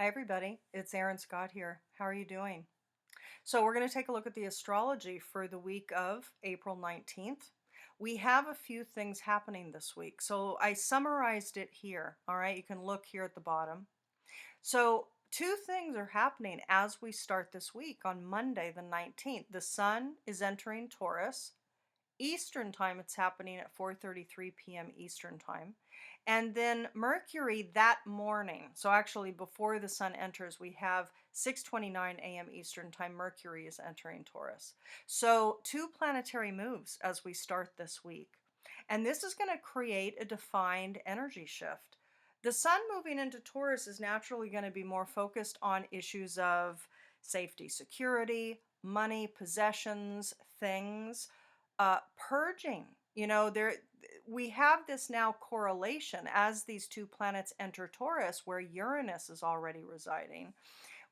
Hi, everybody. It's Aaron Scott here. How are you doing? So, we're going to take a look at the astrology for the week of April 19th. We have a few things happening this week. So, I summarized it here. All right. You can look here at the bottom. So, two things are happening as we start this week on Monday, the 19th. The sun is entering Taurus. Eastern time, it's happening at 4:33 p.m. Eastern time. And then Mercury that morning, so actually before the sun enters, we have 6:29 a.m. Eastern time, Mercury is entering Taurus. So two planetary moves as we start this week. And this is going to create a defined energy shift. The sun moving into Taurus is naturally going to be more focused on issues of safety, security, money, possessions, things, purging. There we have this now correlation as these two planets enter Taurus, where Uranus is already residing.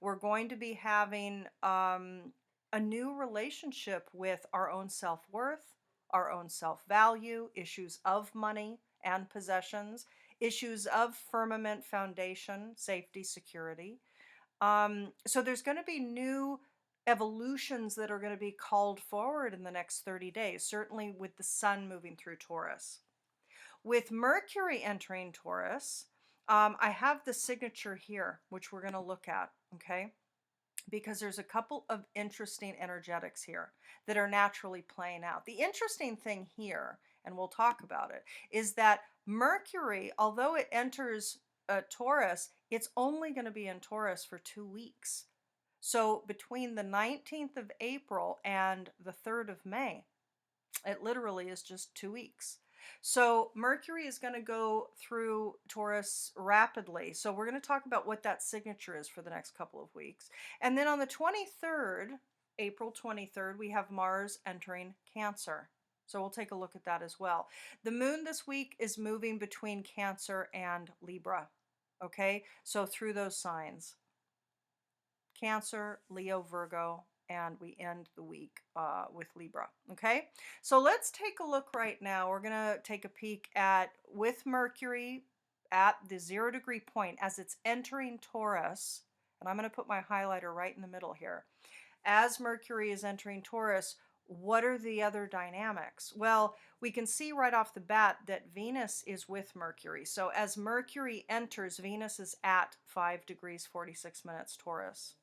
We're going to be having a new relationship with our own self worth, our own self value, issues of money and possessions, issues of firmament, foundation, safety, security. So there's going to be new evolutions that are going to be called forward in the next 30 days, certainly with the sun moving through Taurus. With Mercury entering Taurus, I have the signature here, which we're going to look at, okay? Because there's a couple of interesting energetics here that are naturally playing out. The interesting thing here, and we'll talk about it, is that Mercury, although it enters Taurus, it's only going to be in Taurus for 2 weeks. So between the 19th of April and the 3rd of May, it literally is just 2 weeks. So Mercury is going to go through Taurus rapidly. So we're going to talk about what that signature is for the next couple of weeks. And then on the 23rd, April 23rd, we have Mars entering Cancer. So we'll take a look at that as well. The moon this week is moving between Cancer and Libra. Okay, so through those signs. Cancer, Leo, Virgo, and we end the week with Libra. Okay, so let's take a look right now. We're going to take a peek at with Mercury at the 0 degree point as it's entering Taurus. And I'm going to put my highlighter right in the middle here. As Mercury is entering Taurus, what are the other dynamics? Well, we can see right off the bat that Venus is with Mercury. So as Mercury enters, Venus is at 5 degrees 46 minutes Taurus.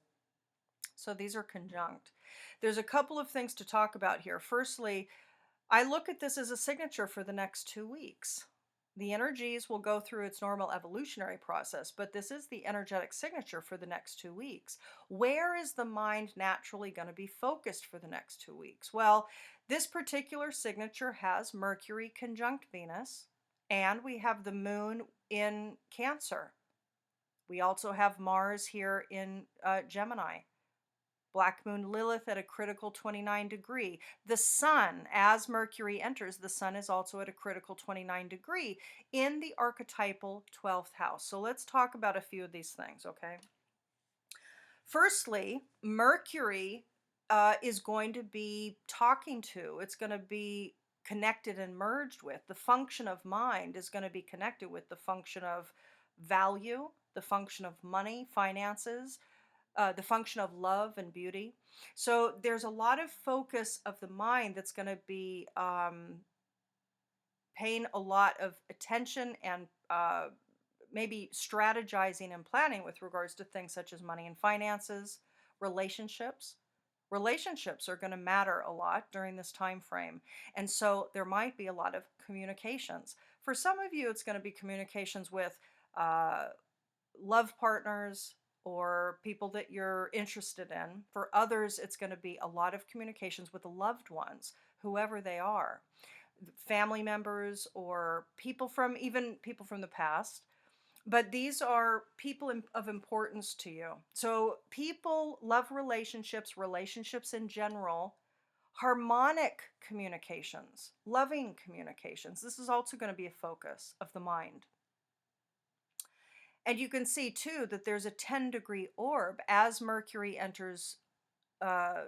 So these are conjunct. There's a couple of things to talk about here. Firstly, I look at this as a signature for the next 2 weeks. The energies will go through its normal evolutionary process, but this is the energetic signature for the next 2 weeks. Where is the mind naturally going to be focused for the next 2 weeks? Well, this particular signature has Mercury conjunct Venus, and we have the moon in Cancer. We also have Mars here in Gemini. Black moon Lilith at a critical 29 degree. The sun, as Mercury enters, the sun is also at a critical 29 degree in the archetypal 12th house. So let's talk about a few of these things, okay? Firstly, Mercury is going to be talking to, it's going to be connected and merged with. The function of mind is going to be connected with the function of value, the function of money, finances, the function of love and beauty. So there's a lot of focus of the mind that's going to be paying a lot of attention and maybe strategizing and planning with regards to things such as money and finances, relationships. Relationships are going to matter a lot during this time frame. And so there might be a lot of communications. For some of you, it's going to be communications with love partners or people that you're interested in. For others, it's going to be a lot of communications with the loved ones, whoever they are, family members or people from the past. But these are people of importance to you. So people love relationships, relationships in general, harmonic communications, loving communications. This is also going to be a focus of the mind. And you can see too that there's a 10-degree orb as Mercury enters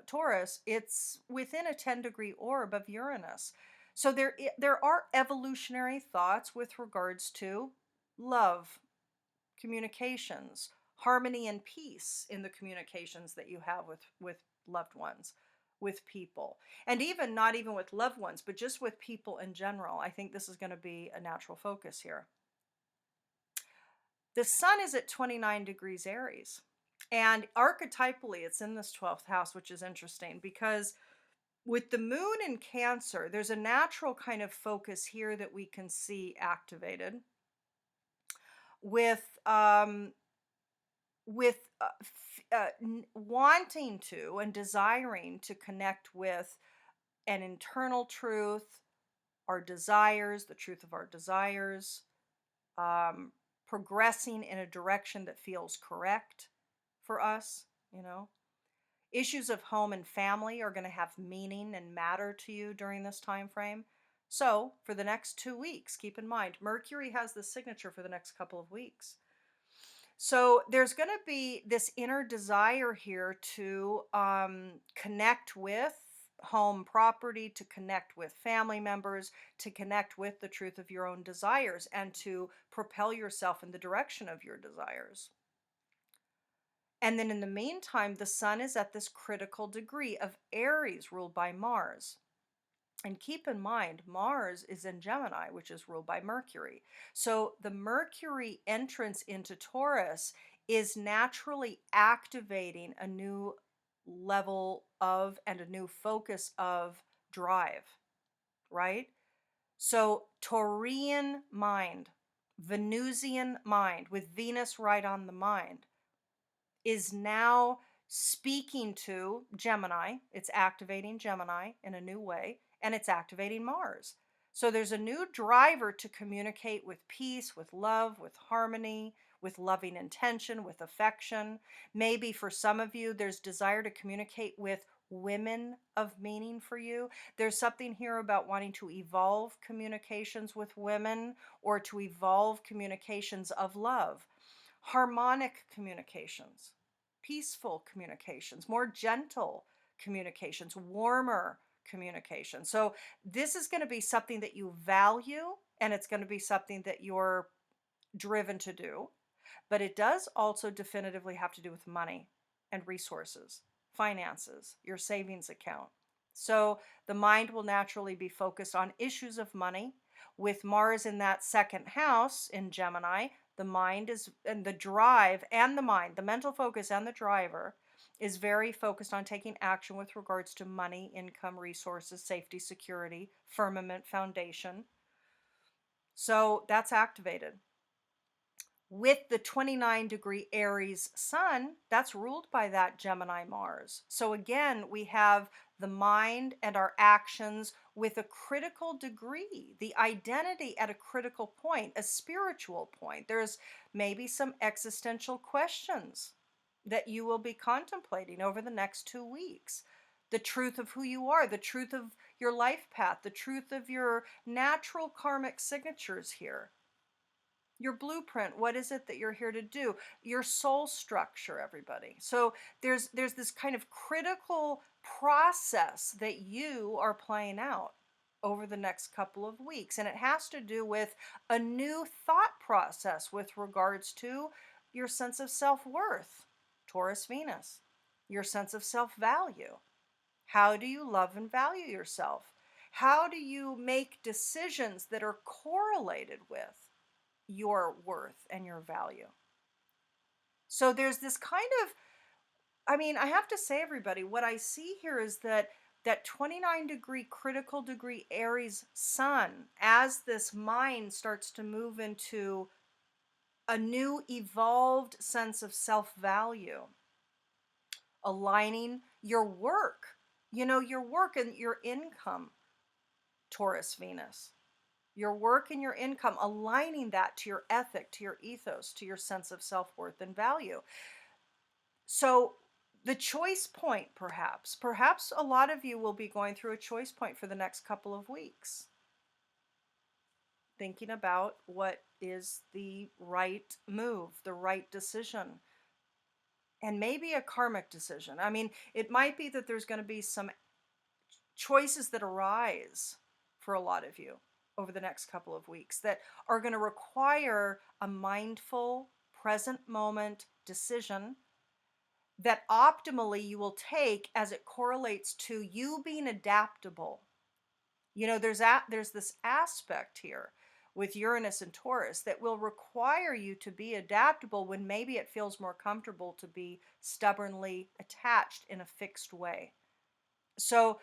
Taurus. It's within a 10-degree orb of Uranus. So there are evolutionary thoughts with regards to love, communications, harmony and peace in the communications that you have with loved ones, with people, and even not even with loved ones, but just with people in general. I think this is going to be a natural focus here. The sun is at 29 degrees Aries. And archetypally, it's in this 12th house, which is interesting because with the moon in Cancer, there's a natural kind of focus here that we can see activated with wanting to and desiring to connect with an internal truth, our desires, the truth of our desires, um, progressing in a direction that feels correct for us, you know. Issues of home and family are going to have meaning and matter to you during this time frame. So, for the next 2 weeks, keep in mind, Mercury has the signature for the next couple of weeks. So, there's going to be this inner desire here to connect with home property, to connect with family members, to connect with the truth of your own desires, and to propel yourself in the direction of your desires. And then in the meantime, the sun is at this critical degree of Aries ruled by Mars. And keep in mind, Mars is in Gemini, which is ruled by Mercury. So the Mercury entrance into Taurus is naturally activating a new level of and a new focus of drive, right? So Taurian mind, Venusian mind, with Venus right on the mind, is now speaking to Gemini. It's activating Gemini in a new way, and it's activating Mars. So there's a new driver to communicate with peace, with love, with harmony, with loving intention, with affection. Maybe for some of you, there's desire to communicate with women of meaning for you. There's something here about wanting to evolve communications with women or to evolve communications of love, harmonic communications, peaceful communications, more gentle communications, warmer communication. So this is going to be something that you value, and it's going to be something that you're driven to do. But it does also definitively have to do with money and resources, finances, your savings account. So the mind will naturally be focused on issues of money. With Mars in that second house in Gemini, the mind is, and the drive and the mind, the mental focus and the driver is very focused on taking action with regards to money, income, resources, safety, security, firmament, foundation. So that's activated. With the 29-degree Aries sun, that's ruled by that Gemini Mars. So again, we have the mind and our actions with a critical degree, the identity at a critical point, a spiritual point. There's maybe some existential questions that you will be contemplating over the next 2 weeks. The truth of who you are, the truth of your life path, the truth of your natural karmic signatures here. Your blueprint, what is it that you're here to do? Your soul structure, everybody. So there's this kind of critical process that you are playing out over the next couple of weeks, and it has to do with a new thought process with regards to your sense of self-worth, Taurus Venus, your sense of self-value. How do you love and value yourself? How do you make decisions that are correlated with your worth and your value? So there's this kind of, I have to say, everybody, what I see here is that 29-degree critical degree Aries sun, as this mind starts to move into a new evolved sense of self-value, aligning your work, your work and your income, Taurus Venus, your work and your income, aligning that to your ethic, to your ethos, to your sense of self-worth and value. So the choice point, perhaps a lot of you will be going through a choice point for the next couple of weeks, thinking about what is the right move, the right decision, and maybe a karmic decision. It might be that there's going to be some choices that arise for a lot of you over the next couple of weeks that are going to require a mindful present moment decision that optimally you will take as it correlates to you being adaptable. There's this aspect here with Uranus and Taurus that will require you to be adaptable when maybe it feels more comfortable to be stubbornly attached in a fixed way. So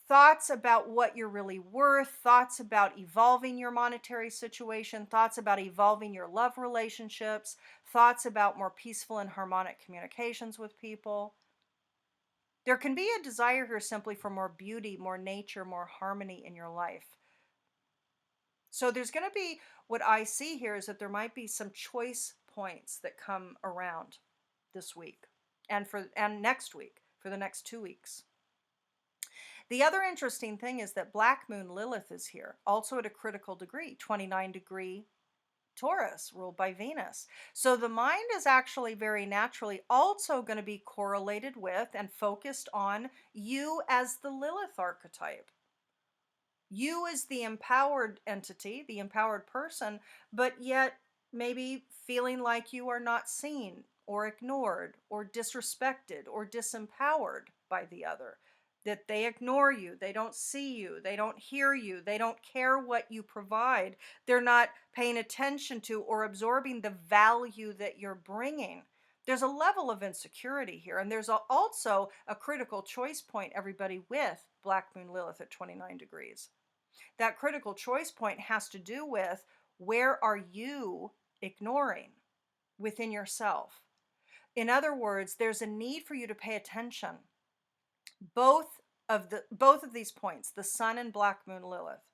thoughts about what you're really worth, thoughts about evolving your monetary situation, thoughts about evolving your love relationships, thoughts about more peaceful and harmonic communications with people. There can be a desire here simply for more beauty, more nature, more harmony in your life. So there's going to be, what I see here is that there might be some choice points that come around this week and next week for the next 2 weeks. The other interesting thing is that Black Moon Lilith is here, also at a critical degree, 29-degree Taurus, ruled by Venus. So the mind is actually very naturally also going to be correlated with and focused on you as the Lilith archetype. You as the empowered entity, the empowered person, but yet maybe feeling like you are not seen or ignored or disrespected or disempowered by the other. That they ignore you, they don't see you, they don't hear you, they don't care what you provide, they're not paying attention to or absorbing the value that you're bringing. There's a level of insecurity here, and there's also a critical choice point, everybody, with Black Moon Lilith at 29 degrees. That critical choice point has to do with where are you ignoring within yourself. In other words, there's a need for you to pay attention. Both of these points, the Sun and Black Moon Lilith.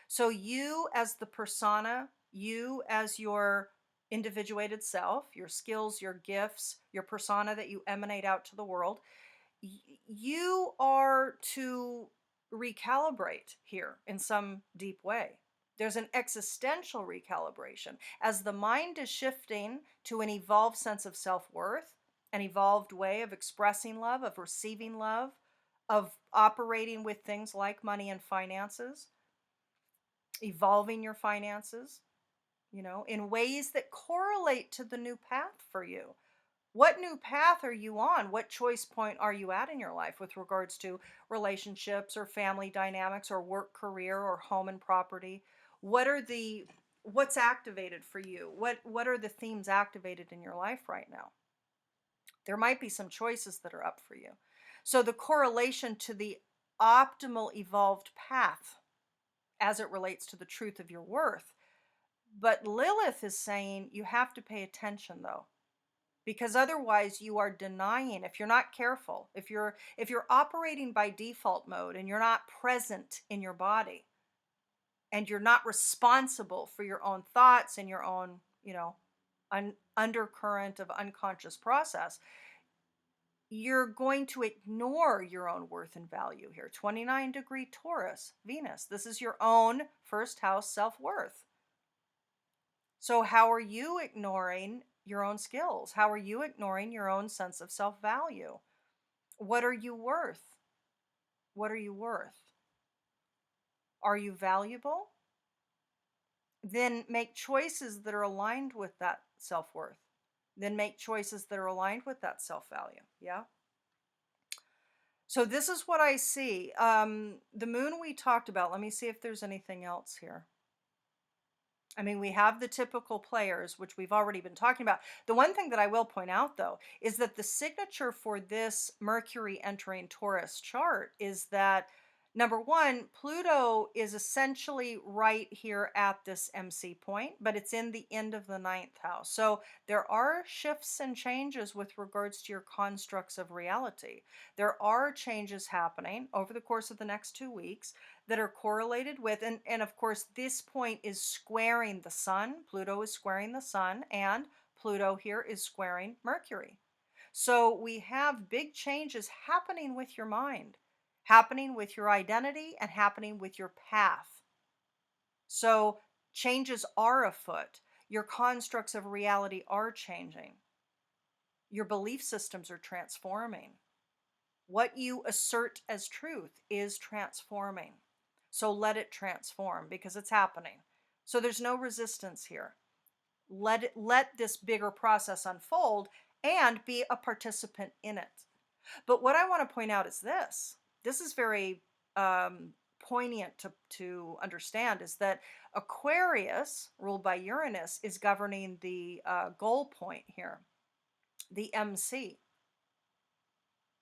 So you as the persona, you as your individuated self, your skills, your gifts, your persona that you emanate out to the world, you are to recalibrate here in some deep way. There's an existential recalibration as the mind is shifting to an evolved sense of self-worth, an evolved way of expressing love, of receiving love, of operating with things like money and finances, evolving your finances, in ways that correlate to the new path for you. What new path are you on? What choice point are you at in your life with regards to relationships or family dynamics or work, career, or home and property? What's activated for you? What are the themes activated in your life right now? There might be some choices that are up for you. So the correlation to the optimal evolved path as it relates to the truth of your worth. But Lilith is saying you have to pay attention though, because otherwise you are denying, if you're not careful, if you're operating by default mode and you're not present in your body and you're not responsible for your own thoughts and your own, undercurrent of unconscious process, you're going to ignore your own worth and value here. 29-degree Taurus, Venus. This is your own first house self-worth. So how are you ignoring your own skills? How are you ignoring your own sense of self-value? What are you worth? What are you worth? Are you valuable? Then make choices that are aligned with that self-worth. Then make choices that are aligned with that self-value. Yeah? So this is what I see. The moon we talked about. Let me see if there's anything else here. I mean, we have the typical players, which we've already been talking about. The one thing that I will point out, though, is that the signature for this Mercury entering Taurus chart is that, number one, Pluto is essentially right here at this MC point, but it's in the end of the 9th house. So there are shifts and changes with regards to your constructs of reality. There are changes happening over the course of the next 2 weeks that are correlated with, and of course this point is squaring the sun. Pluto is squaring the sun, and Pluto here is squaring Mercury. So we have big changes happening with your mind, happening with your identity, and happening with your path. So changes are afoot. Your constructs of reality are changing. Your belief systems are transforming. What you assert as truth is transforming. So let it transform because it's happening. So there's no resistance here. Let this bigger process unfold and be a participant in it. But what I want to point out is this. This is very poignant to understand, is that Aquarius, ruled by Uranus, is governing the goal point here, the MC.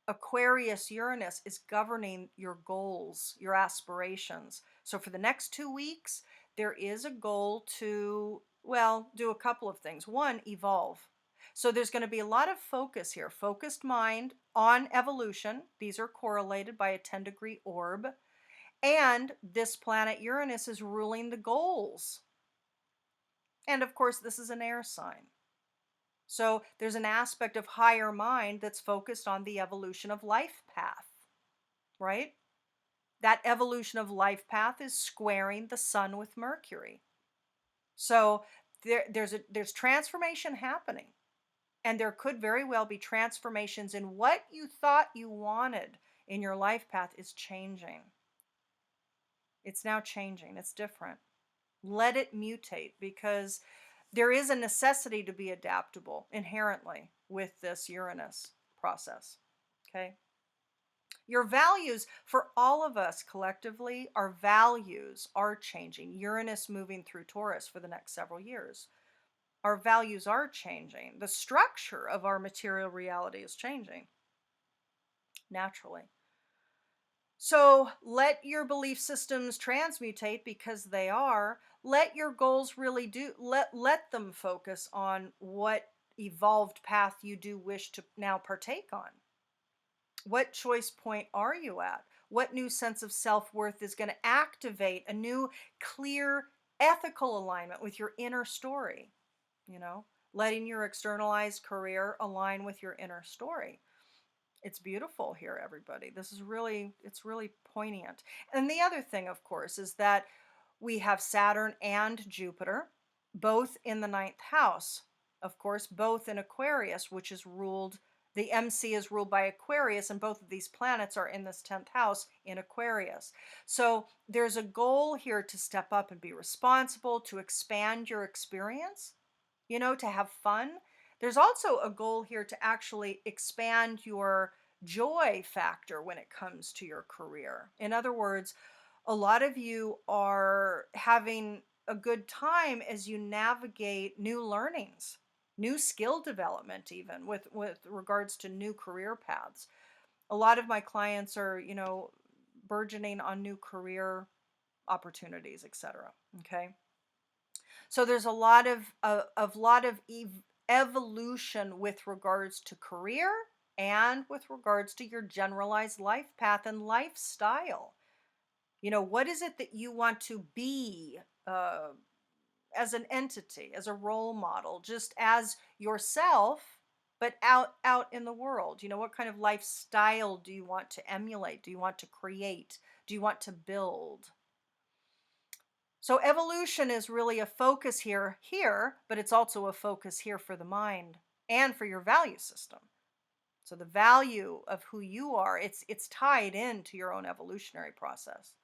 Aquarius Uranus is governing your goals, your aspirations. So for the next 2 weeks, there is a goal to, well, do a couple of things. One, evolve. So there's going to be a lot of focus here, focused mind on evolution. These are correlated by a 10-degree orb. And this planet Uranus is ruling the goals. And of course, this is an air sign. So there's an aspect of higher mind that's focused on the evolution of life path, right? That evolution of life path is squaring the sun with Mercury. So there's transformation happening. And there could very well be transformations in what you thought you wanted in your life path is changing. It's now changing. It's different. Let it mutate, because there is a necessity to be adaptable inherently with this Uranus process. Okay. Your values, for all of us collectively, our values are changing. Uranus moving through Taurus for the next several years. Our values are changing. The structure of our material reality is changing naturally. So let your belief systems transmutate, because they are. Let your goals really do, let them focus on what evolved path you do wish to now partake on. What choice point are you at? What new sense of self-worth is going to activate a new, clear, ethical alignment with your inner story? Letting your externalized career align with your inner story. It's beautiful here, everybody. It's really poignant. And the other thing, of course, is that we have Saturn and Jupiter, both in the ninth house. Of course, both in Aquarius, which is ruled, the MC is ruled by Aquarius, and both of these planets are in this 10th house in Aquarius. So there's a goal here to step up and be responsible, to expand your experience, to have fun. There's also a goal here to actually expand your joy factor when it comes to your career. In other words, a lot of you are having a good time as you navigate new learnings, new skill development, even with regards to new career paths. A lot of my clients are, burgeoning on new career opportunities, etc. Okay. So there's a lot of evolution with regards to career and with regards to your generalized life path and lifestyle. What is it that you want to be as an entity, as a role model, just as yourself, but out in the world? What kind of lifestyle do you want to emulate? Do you want to create? Do you want to build? So evolution is really a focus here, but it's also a focus here for the mind and for your value system. So the value of who you are, it's tied into your own evolutionary process.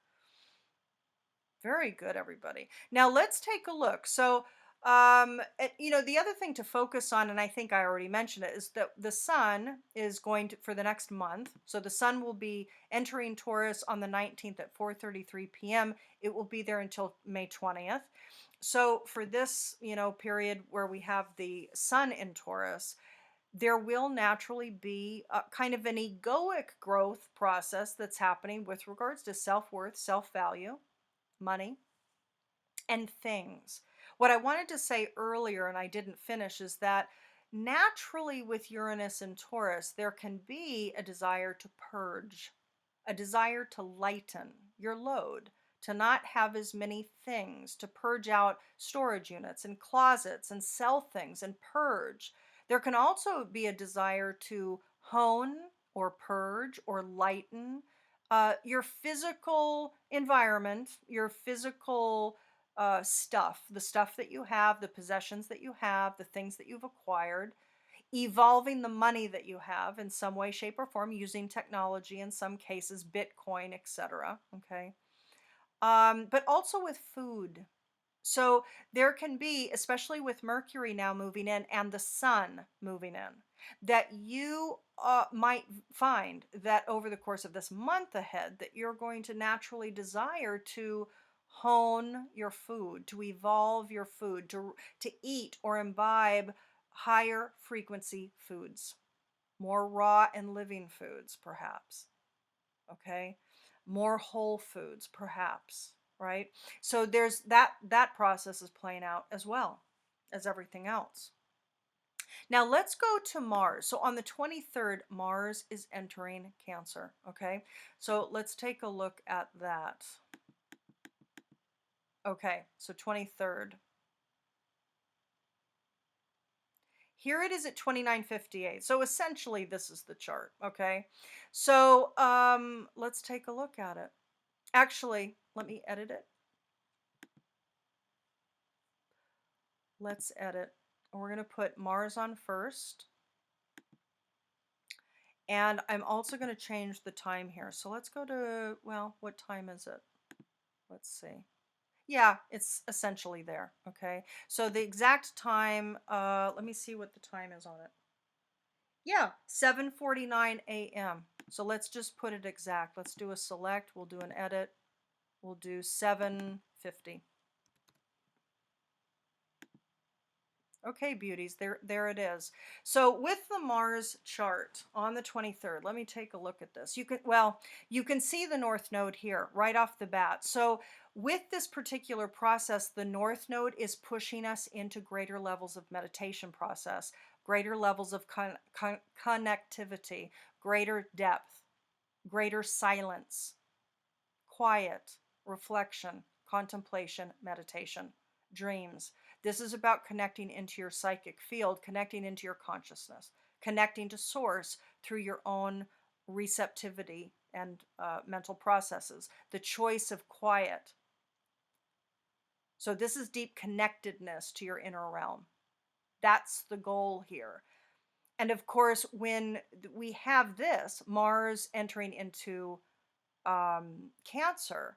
Very good, everybody. Now let's take a look. So, the other thing to focus on, and I think I already mentioned it, is that the sun is going to, for the next month. So the sun will be entering Taurus on the 19th at 4:33 p.m. It will be there until May 20th. So for this, period where we have the sun in Taurus, there will naturally be a kind of an egoic growth process that's happening with regards to self-worth, self-value, money, and things. What I wanted to say earlier, and I didn't finish, is that naturally with Uranus and Taurus, there can be a desire to purge, a desire to lighten your load, to not have as many things, to purge out storage units and closets and sell things and purge. There can also be a desire to hone or purge or lighten your physical environment, your physical stuff, the stuff that you have, the possessions that you have, the things that you've acquired, evolving the money that you have in some way, shape, or form, using technology, in some cases, Bitcoin, etc. Okay. But also with food. So there can be, especially with Mercury now moving in and the Sun moving in, that you might find that over the course of this month ahead, that you're going to naturally desire to hone your food, to evolve your food, to eat or imbibe higher frequency foods, more raw and living foods, perhaps. Okay, more whole foods, perhaps, right? So there's that process is playing out as well as everything else. Now let's go to Mars. So on the 23rd, Mars is entering Cancer. Okay, so let's take a look at that. Okay, so 23rd. Here it is at 29:58. So essentially this is the chart, okay? So let's take a look at it. Actually, let me edit it. Let's edit. We're going to put Mars on first. And I'm also going to change the time here. So let's go to, well, what time is it? Let's see. Yeah, it's essentially there. Okay. So the exact time, let me see what the time is on it. Yeah, 7:49 a.m. So let's just put it exact. Let's do a select. We'll do an edit. We'll do 7:50. Okay, beauties, there it is. So with the Mars chart on the 23rd, let me take a look at this. You can see the North Node here right off the bat. So with this particular process, the North Node is pushing us into greater levels of meditation process, greater levels of connectivity, greater depth, greater silence, quiet, reflection, contemplation, meditation, dreams. This is about connecting into your psychic field, connecting into your consciousness, connecting to source through your own receptivity and mental processes, the choice of quiet. So, this is deep connectedness to your inner realm. That's the goal here. And of course, when we have this, Mars entering into Cancer,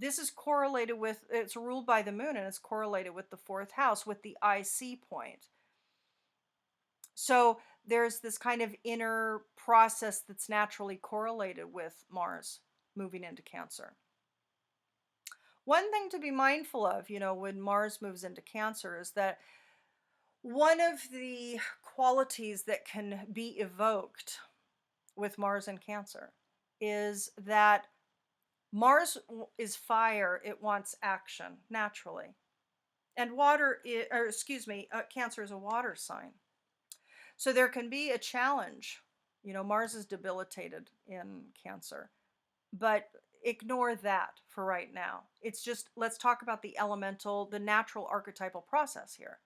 this is correlated with, it's ruled by the moon and it's correlated with the fourth house with the IC point. So there's this kind of inner process that's naturally correlated with Mars moving into Cancer. One thing to be mindful of, when Mars moves into Cancer is that one of the qualities that can be evoked with Mars in Cancer is that is fire. It wants action naturally. And Cancer is a water sign. So there can be a challenge. Mars is debilitated in Cancer, but ignore that for right now. It's just, let's talk about the natural archetypal process here.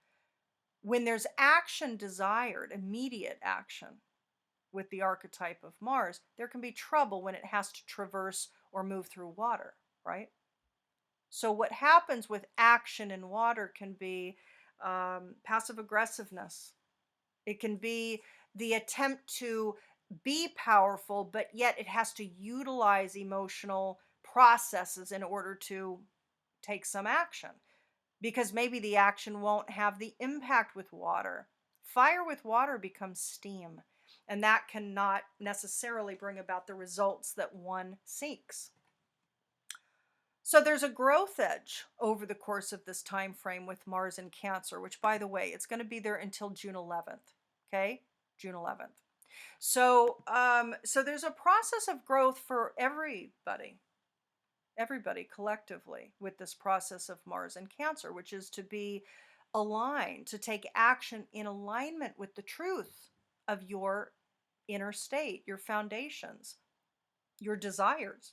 When there's action desired, immediate action with the archetype of Mars, there can be trouble when it has to traverse or move through water, right? So what happens with action in water can be passive aggressiveness. It can be the attempt to be powerful, but yet it has to utilize emotional processes in order to take some action, because maybe the action won't have the impact with water. Fire with water becomes steam, and that cannot necessarily bring about the results that one seeks. So there's a growth edge over the course of this time frame with Mars in Cancer, which, by the way, it's going to be there until June 11th. Okay, June 11th. So there's a process of growth for everybody collectively with this process of Mars and Cancer, which is to be aligned, to take action in alignment with the truth of your inner state, your foundations, your desires.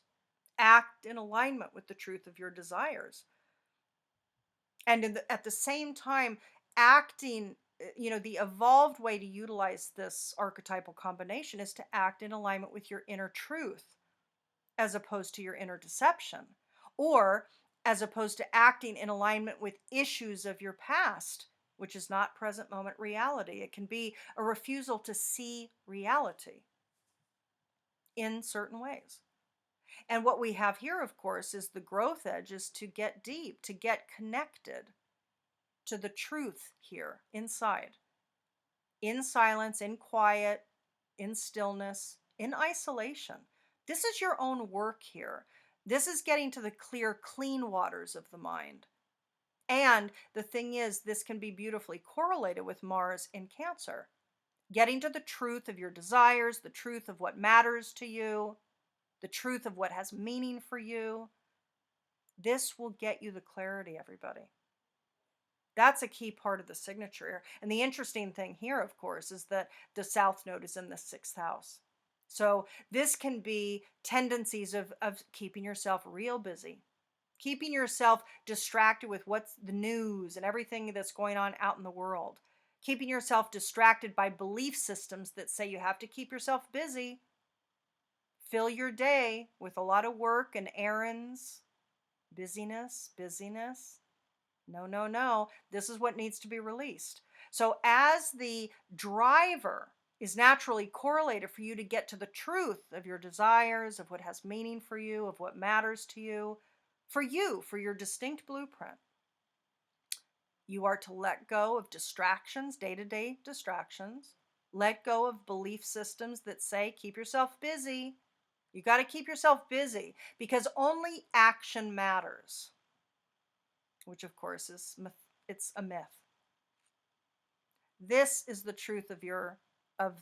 Act in alignment with the truth of your desires. And at the same time, acting, the evolved way to utilize this archetypal combination is to act in alignment with your inner truth as opposed to your inner deception, or as opposed to acting in alignment with issues of your past, which is not present moment reality. It can be a refusal to see reality in certain ways. And what we have here, of course, is the growth edge is to get deep, to get connected to the truth here inside, in silence, in quiet, in stillness, in isolation. This is your own work here. This is getting to the clear, clean waters of the mind. And the thing is, this can be beautifully correlated with Mars in Cancer. Getting to the truth of your desires, the truth of what matters to you, the truth of what has meaning for you. This will get you the clarity, everybody. That's a key part of the signature. And the interesting thing here, of course, is that the South Node is in the sixth house. So this can be tendencies of keeping yourself real busy, keeping yourself distracted with what's the news and everything that's going on out in the world, keeping yourself distracted by belief systems that say you have to keep yourself busy, fill your day with a lot of work and errands, busyness, busyness. No, no, no. This is what needs to be released. So, as the driver is naturally correlated for you to get to the truth of your desires, of what has meaning for you, of what matters to you, for your distinct blueprint, you are to let go of distractions, day to day distractions, let go of belief systems that say, keep yourself busy. You got to keep yourself busy because only action matters, which of course is it's a myth. This is the truth of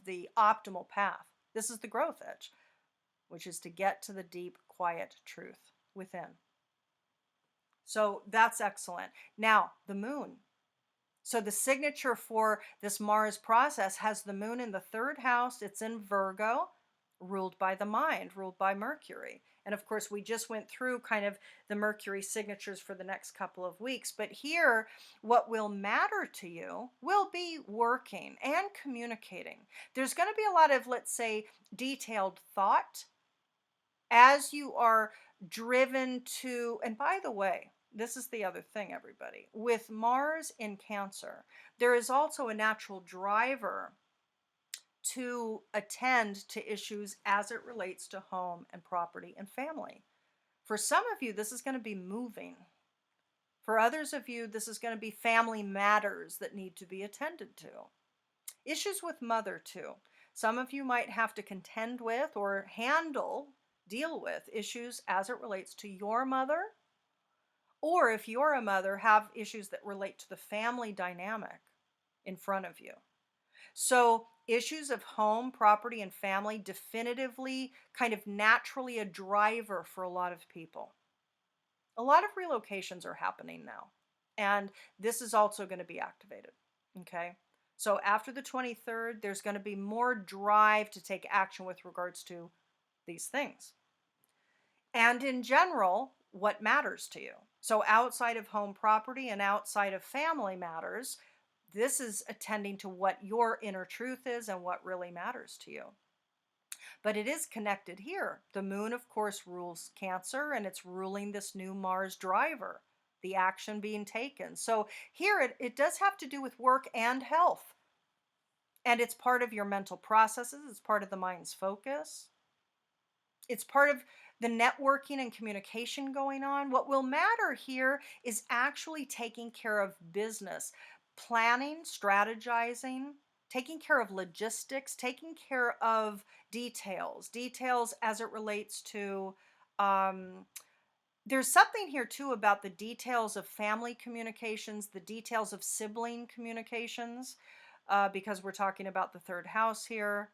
the optimal path. This is the growth edge, which is to get to the deep, quiet truth within. So that's excellent. Now, the moon. So the signature for this Mars process has the moon in the third house. It's in Virgo, ruled by the mind, ruled by Mercury. And of course, we just went through kind of the Mercury signatures for the next couple of weeks. But here, what will matter to you will be working and communicating. There's going to be a lot of, let's say, detailed thought as you are driven to, and by the way, this is the other thing, everybody. With Mars in Cancer, there is also a natural driver to attend to issues as it relates to home and property and family. For some of you, this is going to be moving. For others of you, this is going to be family matters that need to be attended to. Issues with mother, too. Some of you might have to contend with or deal with issues as it relates to your mother. Or if you're a mother, have issues that relate to the family dynamic in front of you. So issues of home, property, and family definitively kind of naturally a driver for a lot of people. A lot of relocations are happening now. And this is also going to be activated. Okay. So after the 23rd, there's going to be more drive to take action with regards to these things. And in general, what matters to you. So outside of home property and outside of family matters, this is attending to what your inner truth is and what really matters to you. But it is connected here. The moon, of course, rules Cancer, and it's ruling this new Mars driver, the action being taken. So here it does have to do with work and health. And it's part of your mental processes. It's part of the mind's focus. It's part of the networking and communication going on. What will matter here is actually taking care of business, planning, strategizing, taking care of logistics, taking care of details as it relates to. There's something here too about the details of family communications, the details of sibling communications, because we're talking about the third house here.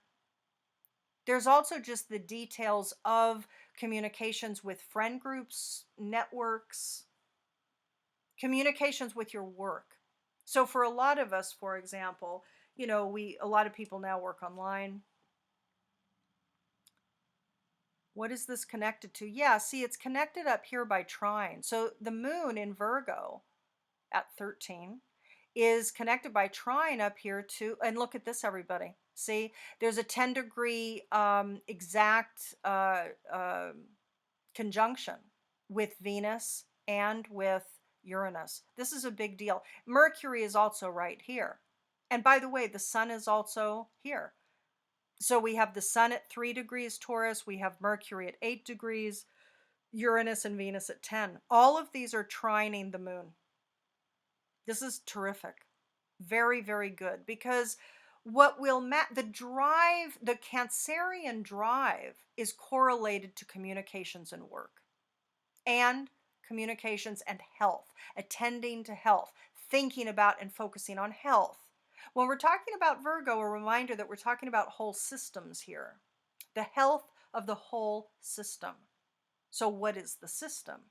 There's also just the details of communications with friend groups, networks, communications with your work. So for a lot of us, for example, a lot of people now work online. What is this connected to? Yeah, see, it's connected up here by trine. So the moon in Virgo at 13 is connected by trine up here to, and look at this, everybody. See, there's a 10-degree exact conjunction with Venus and with Uranus. This is a big deal. Mercury is also right here. And by the way, the sun is also here. So we have the sun at 3 degrees Taurus, we have Mercury at 8 degrees, Uranus and Venus at 10. All of these are trining the moon. This is terrific. Very, very good, because what will the drive, the Cancerian drive is correlated to communications and work, and communications and health, attending to health, thinking about and focusing on health. When we're talking about Virgo, a reminder that we're talking about whole systems here, the health of the whole system. So, what is the system?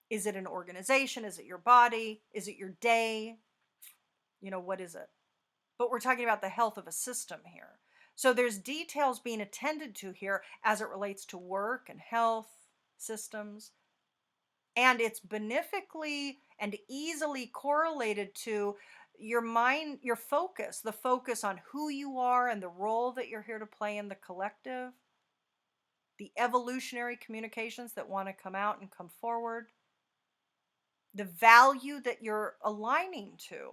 Is it an organization? Is it your body? Is it your day? What is it? But we're talking about the health of a system here. So, there's details being attended to here as it relates to work and health systems. And it's benefically and easily correlated to your mind, your focus, the focus on who you are and the role that you're here to play in the collective, the evolutionary communications that want to come out and come forward, the value that you're aligning to,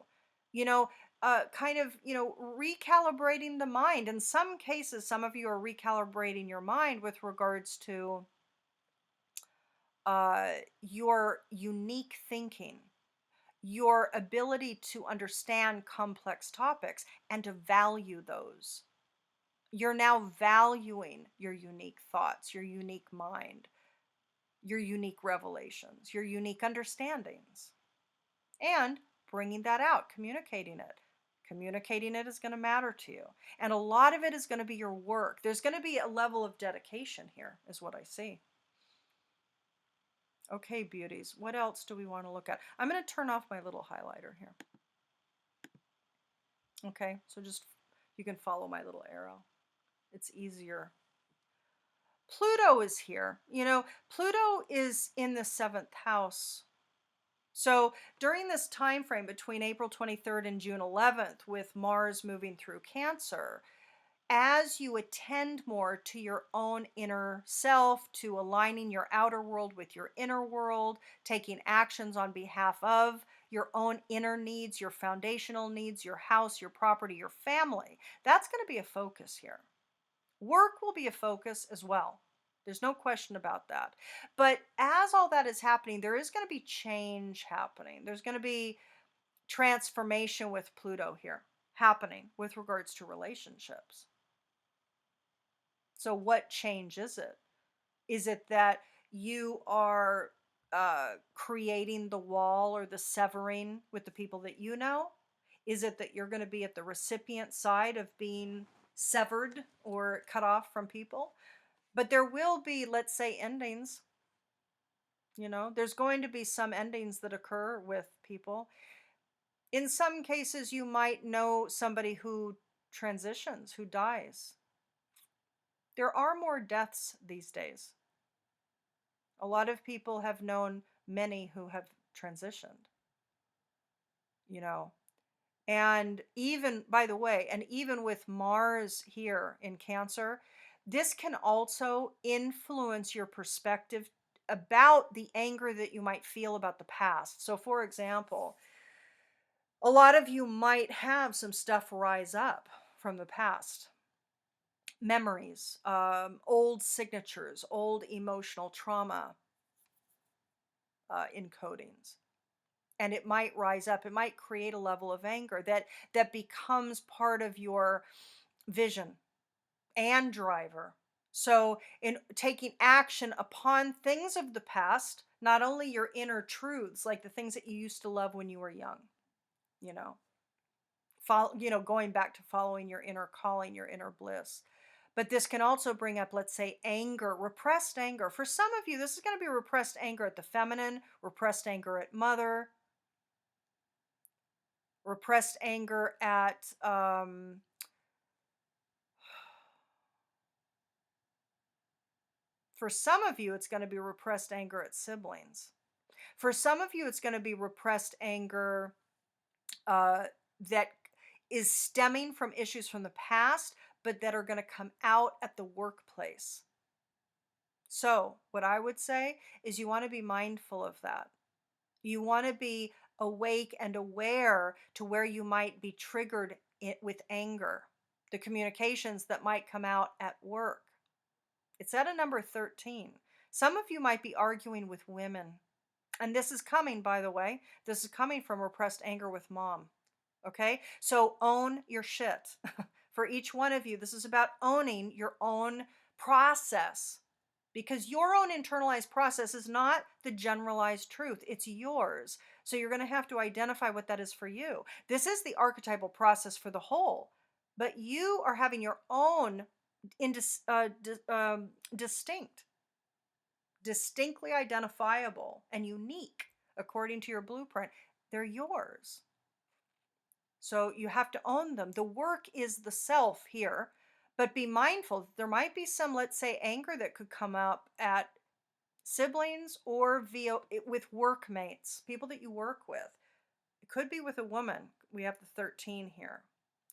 recalibrating the mind. In some cases, some of you are recalibrating your mind with regards to your unique thinking, your ability to understand complex topics and to value those. You're now valuing your unique thoughts, your unique mind, your unique revelations, your unique understandings, and bringing that out, communicating it. Communicating it is going to matter to you. And a lot of it is going to be your work. There's going to be a level of dedication here, is what I see. Okay, beauties, what else do we want to look at? I'm going to turn off my little highlighter here. Okay, so just you can follow my little arrow. It's easier. Pluto is here. Pluto is in the 7th house. So during this time frame between April 23rd and June 11th, with Mars moving through Cancer, as you attend more to your own inner self, to aligning your outer world with your inner world, taking actions on behalf of your own inner needs, your foundational needs, your house, your property, your family, that's going to be a focus here. Work will be a focus as well. There's no question about that. But as all that is happening, there is going to be change happening. There's going to be transformation with Pluto here happening with regards to relationships. So what change is it? Is it that you are creating the wall or the severing with the people that you know? Is it that you're going to be at the recipient side of being severed or cut off from people? But there will be, let's say, endings. There's going to be some endings that occur with people. In some cases, you might know somebody who transitions, who dies. There are more deaths these days. A lot of people have known many who have transitioned, And even, by the way, and even with Mars here in Cancer, this can also influence your perspective about the anger that you might feel about the past. So, for example, a lot of you might have some stuff rise up from the past. Memories, old signatures, old emotional trauma encodings. And it might rise up. It might create a level of anger that becomes part of your vision and driver. So in taking action upon things of the past, not only your inner truths, like the things that you used to love when you were young, going back to following your inner calling, your inner bliss. But this can also bring up, let's say, anger, repressed anger. For some of you, this is going to be repressed anger at the feminine, repressed anger at mother, repressed anger at for some of you, it's going to be repressed anger at siblings. For some of you, it's going to be repressed anger that is stemming from issues from the past, but that are going to come out at the workplace. So, what I would say is you want to be mindful of that. You want to be awake and aware to where you might be triggered with anger. the communications that might come out at work. It's at a number 13. Some of you might be arguing with women. And this is coming, by the way, this is coming from repressed anger with mom. Okay? So own your shit. For each one of you, this is about owning your own process, because your own internalized process is not the generalized truth, it's yours. So you're going to have to identify what that is for you. This is the archetypal process for the whole, but you are having your own distinct, distinctly identifiable and unique according to your blueprint. They're yours. So you have to own them. The work is the self here, but be mindful. There might be some, let's say, anger that could come up at siblings or with workmates, people that you work with. It could be with a woman. We have the 13 here.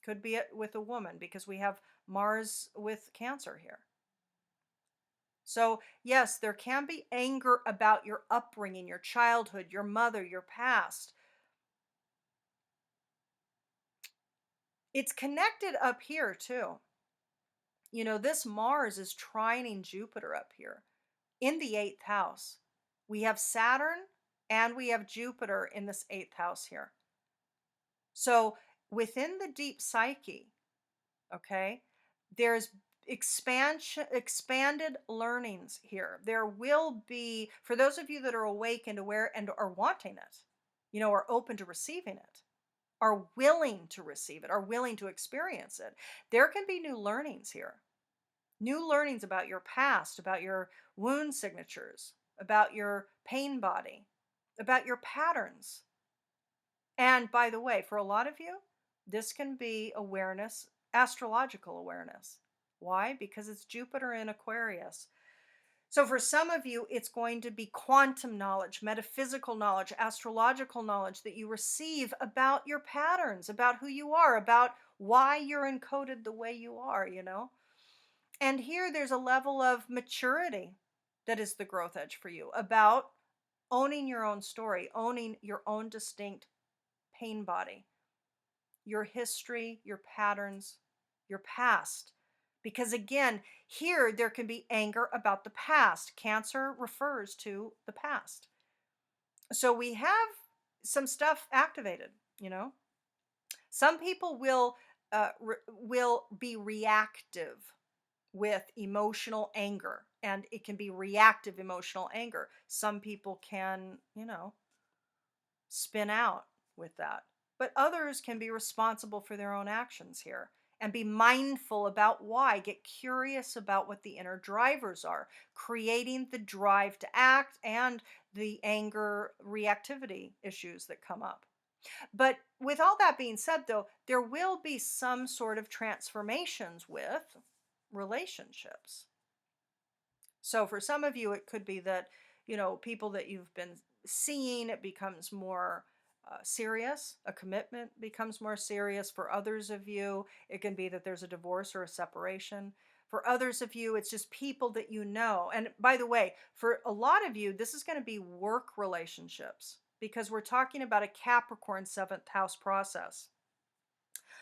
Could be with a woman because we have Mars with Cancer here. So, yes, there can be anger about your upbringing, your childhood, your mother, your past. It's connected up here too. You know, this Mars is trining Jupiter up here in the eighth house. We have Saturn and we have Jupiter in this eighth house here. So, within the deep psyche, okay, there's expanded learnings here. There will be, for those of you that are awake and aware and are wanting it, you know, are open to receiving it, are willing to receive it, are willing to experience it, there can be new learnings here. New learnings about your past, about your wound signatures, about your pain body, about your patterns. And by the way, for a lot of you, this can be awareness, astrological awareness. Why? Because it's Jupiter in Aquarius. So for some of you, it's going to be quantum knowledge, metaphysical knowledge, astrological knowledge that you receive about your patterns, about who you are, about why you're encoded the way you are, you know? And here there's a level of maturity that is the growth edge for you, about owning your own story, owning your own distinct pain body, your history, your patterns, your past. Because again, here there can be anger about the past. Cancer refers to the past. So we have some stuff activated, you know. Some people will be reactive with emotional anger, and it can be reactive emotional anger. Some people can, you know, spin out with that. But others can be responsible for their own actions here and be mindful about why. Get curious about what the inner drivers are, creating the drive to act and the anger reactivity issues that come up. But with all that being said, though, there will be some sort of transformations with relationships. So for some of you, it could be that, you know, people that you've been seeing, it becomes more serious. A commitment becomes more serious. For others of you, it can be that there's a divorce or a separation. For others of you, it's just people that you know. And by the way, for a lot of you, this is going to be work relationships, because we're talking about a Capricorn seventh house process.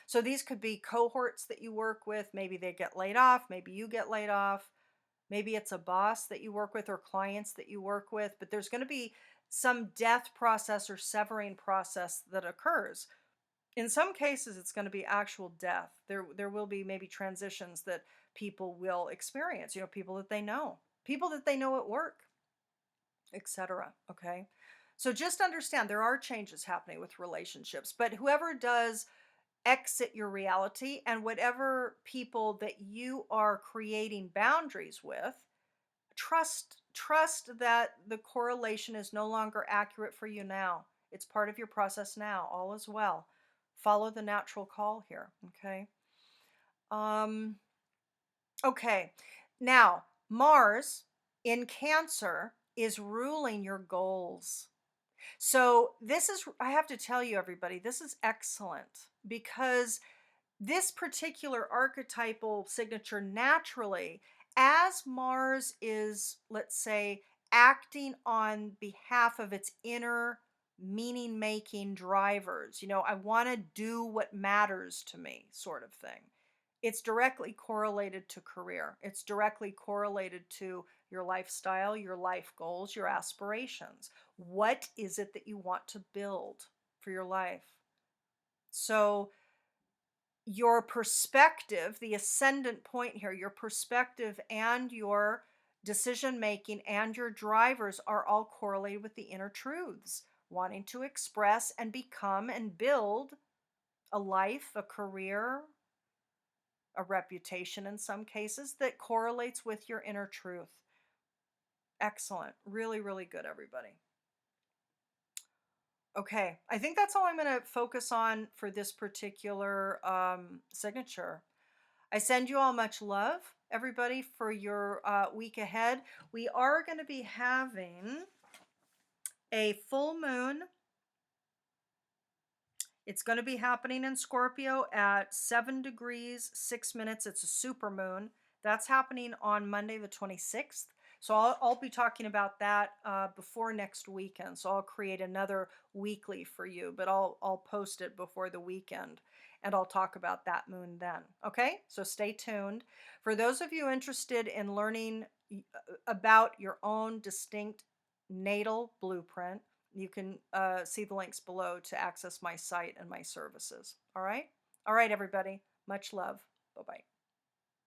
So these could be cohorts that you work with. Maybe they get laid off. Maybe you get laid off. Maybe it's a boss that you work with or clients that you work with, but there's going to be some death process or severing process that occurs. In some cases, it's going to be actual death. There will be maybe transitions that people will experience, you know, people that they know at work, etc. Okay. So just understand there are changes happening with relationships, but whoever does exit your reality and whatever people that you are creating boundaries with, trust that the correlation is no longer accurate for you now. It's part of your process now. All is well. Follow the natural call here. Okay. Okay. Now, Mars in Cancer is ruling your goals. So this is, I have to tell you, everybody, this is excellent, because this particular archetypal signature naturally, as Mars is, let's say, acting on behalf of its inner meaning making drivers, you know, I want to do what matters to me, sort of thing. It's directly correlated to career. It's directly correlated to your lifestyle, your life goals, your aspirations. What is it that you want to build for your life? So, your perspective, the ascendant point here, your perspective and your decision making and your drivers are all correlated with the inner truths, wanting to express and become and build a life, a career, a reputation in some cases that correlates with your inner truth. Excellent. Really, really good, everybody. Okay, I think that's all I'm going to focus on for this particular signature. I send you all much love, everybody, for your week ahead. We are going to be having a full moon. It's going to be happening in Scorpio at 7 degrees, 6 minutes. It's a super moon. That's happening on Monday, the 26th. So I'll be talking about that before next weekend. So I'll create another weekly for you, but I'll post it before the weekend, and I'll talk about that moon then. Okay, so stay tuned. For those of you interested in learning about your own distinct natal blueprint, you can see the links below to access my site and my services. All right? All right, everybody. Much love. Bye bye.